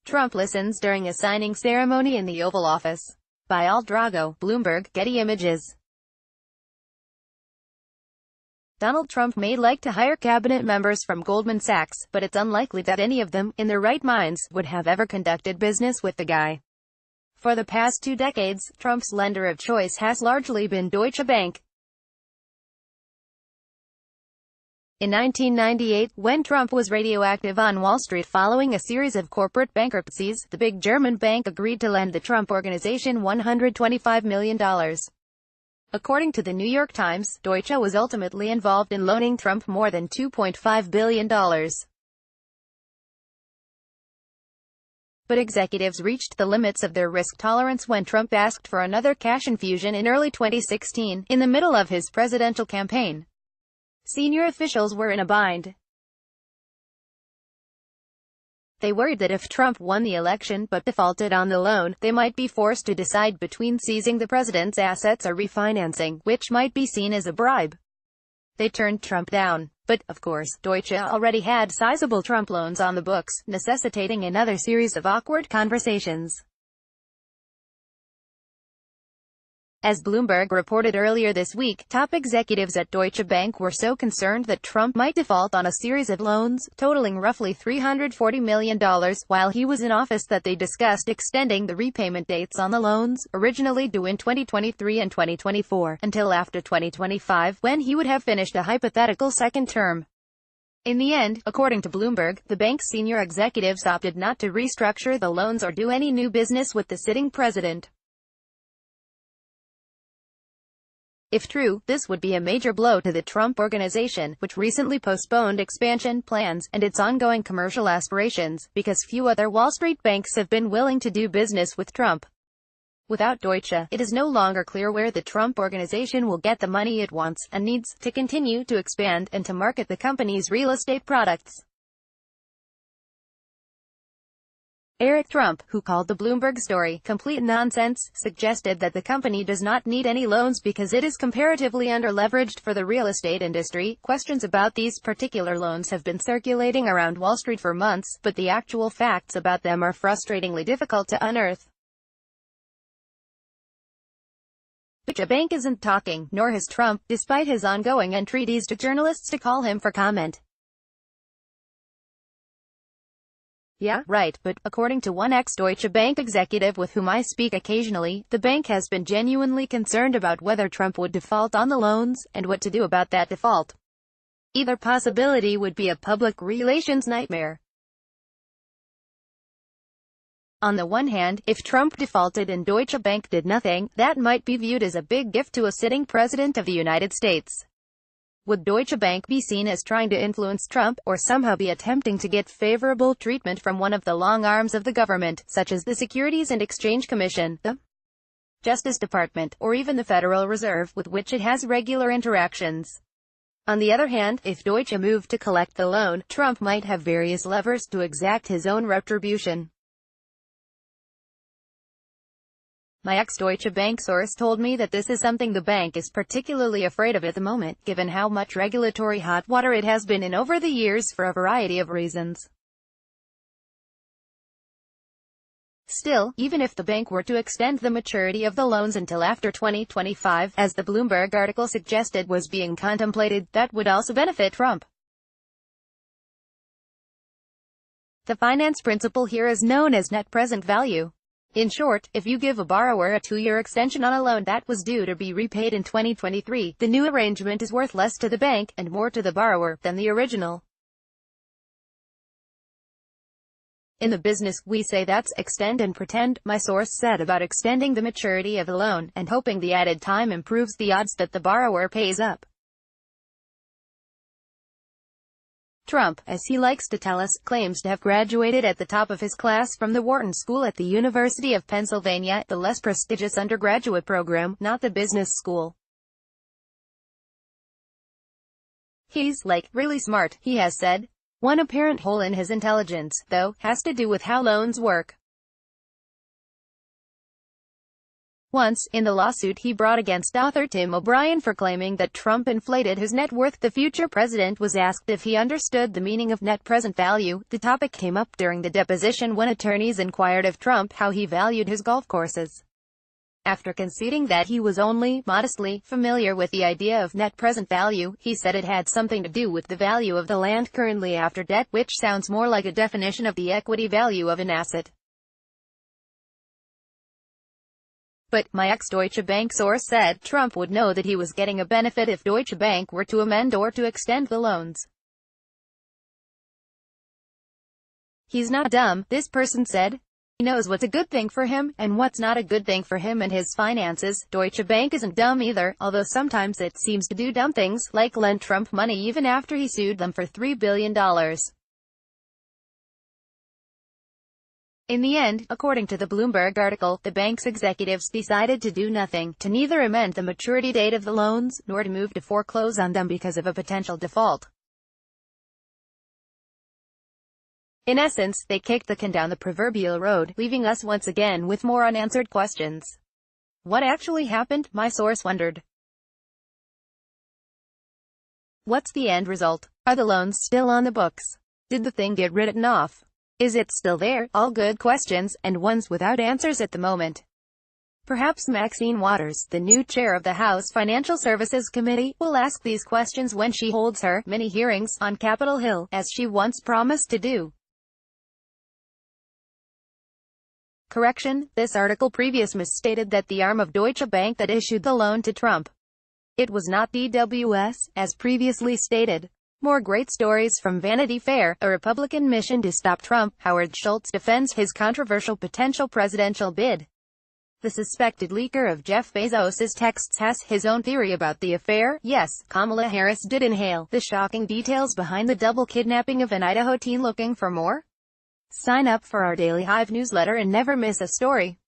Trump listens during a signing ceremony in the Oval Office. By Drago, Bloomberg, Getty Images. Donald Trump may like to hire cabinet members from Goldman Sachs, but it's unlikely that any of them, in their right minds, would have ever conducted business with the guy. For the past 2 decades, Trump's lender of choice has largely been Deutsche Bank. In 1998, when Trump was radioactive on Wall Street following a series of corporate bankruptcies, the big German bank agreed to lend the Trump Organization $125 million. According to the New York Times, Deutsche was ultimately involved in loaning Trump more than $2.5 billion. But executives reached the limits of their risk tolerance when Trump asked for another cash infusion in early 2016, in the middle of his presidential campaign. Senior officials were in a bind. They worried that if Trump won the election but defaulted on the loan, they might be forced to decide between seizing the president's assets or refinancing, which might be seen as a bribe. They turned Trump down. But, of course, Deutsche already had sizable Trump loans on the books, necessitating another series of awkward conversations. As Bloomberg reported earlier this week, top executives at Deutsche Bank were so concerned that Trump might default on a series of loans, totaling roughly $340 million, while he was in office that they discussed extending the repayment dates on the loans, originally due in 2023 and 2024, until after 2025, when he would have finished a hypothetical second term. In the end, according to Bloomberg, the bank's senior executives opted not to restructure the loans or do any new business with the sitting president. If true, this would be a major blow to the Trump Organization, which recently postponed expansion plans and its ongoing commercial aspirations, because few other Wall Street banks have been willing to do business with Trump. Without Deutsche, it is no longer clear where the Trump Organization will get the money it wants and needs to continue to expand and to market the company's real estate products. Eric Trump, who called the Bloomberg story complete nonsense, suggested that the company does not need any loans because it is comparatively underleveraged for the real estate industry. Questions about these particular loans have been circulating around Wall Street for months, but the actual facts about them are frustratingly difficult to unearth. Deutsche Bank isn't talking, nor has Trump, despite his ongoing entreaties to journalists to call him for comment. Yeah, right, but, according to one ex-Deutsche Bank executive with whom I speak occasionally, the bank has been genuinely concerned about whether Trump would default on the loans, and what to do about that default. Either possibility would be a public relations nightmare. On the one hand, if Trump defaulted and Deutsche Bank did nothing, that might be viewed as a big gift to a sitting president of the United States. Would Deutsche Bank be seen as trying to influence Trump, or somehow be attempting to get favorable treatment from one of the long arms of the government, such as the Securities and Exchange Commission, the Justice Department, or even the Federal Reserve, with which it has regular interactions? On the other hand, if Deutsche moved to collect the loan, Trump might have various levers to exact his own retribution. My ex-Deutsche Bank source told me that this is something the bank is particularly afraid of at the moment, given how much regulatory hot water it has been in over the years for a variety of reasons. Still, even if the bank were to extend the maturity of the loans until after 2025, as the Bloomberg article suggested was being contemplated, that would also benefit Trump. The finance principle here is known as net present value. In short, if you give a borrower a 2-year extension on a loan that was due to be repaid in 2023, the new arrangement is worth less to the bank, and more to the borrower, than the original. In the business, we say that's extend and pretend, my source said about extending the maturity of the loan, and hoping the added time improves the odds that the borrower pays up. Trump, as he likes to tell us, claims to have graduated at the top of his class from the Wharton School at the University of Pennsylvania, the less prestigious undergraduate program, not the business school. He's, like, really smart, he has said. One apparent hole in his intelligence, though, has to do with how loans work. Once, in the lawsuit he brought against author Tim O'Brien for claiming that Trump inflated his net worth, the future president was asked if he understood the meaning of net present value. The topic came up during the deposition when attorneys inquired of Trump how he valued his golf courses. After conceding that he was only modestly familiar with the idea of net present value, he said it had something to do with the value of the land currently after debt, which sounds more like a definition of the equity value of an asset. But, my ex-Deutsche Bank source said, Trump would know that he was getting a benefit if Deutsche Bank were to amend or to extend the loans. He's not dumb, this person said. He knows what's a good thing for him, and what's not a good thing for him and his finances. Deutsche Bank isn't dumb either, although sometimes it seems to do dumb things, like lend Trump money even after he sued them for $3 billion. In the end, according to the Bloomberg article, the bank's executives decided to do nothing, to neither amend the maturity date of the loans, nor to move to foreclose on them because of a potential default. In essence, they kicked the can down the proverbial road, leaving us once again with more unanswered questions. What actually happened? My source wondered. What's the end result? Are the loans still on the books? Did the thing get written off? Is it still there? All good questions, and ones without answers at the moment. Perhaps Maxine Waters, the new chair of the House Financial Services Committee, will ask these questions when she holds her mini-hearings on Capitol Hill, as she once promised to do. Correction, this article previously misstated that the arm of Deutsche Bank that issued the loan to Trump. It was not DWS, as previously stated. More great stories from Vanity Fair. A Republican mission to stop Trump. Howard Schultz defends his controversial potential presidential bid. The suspected leaker of Jeff Bezos's texts has his own theory about the affair. Yes, Kamala Harris did inhale the shocking details behind the double kidnapping of an Idaho teen. Looking for more? Sign up for our daily Hive newsletter and never miss a story.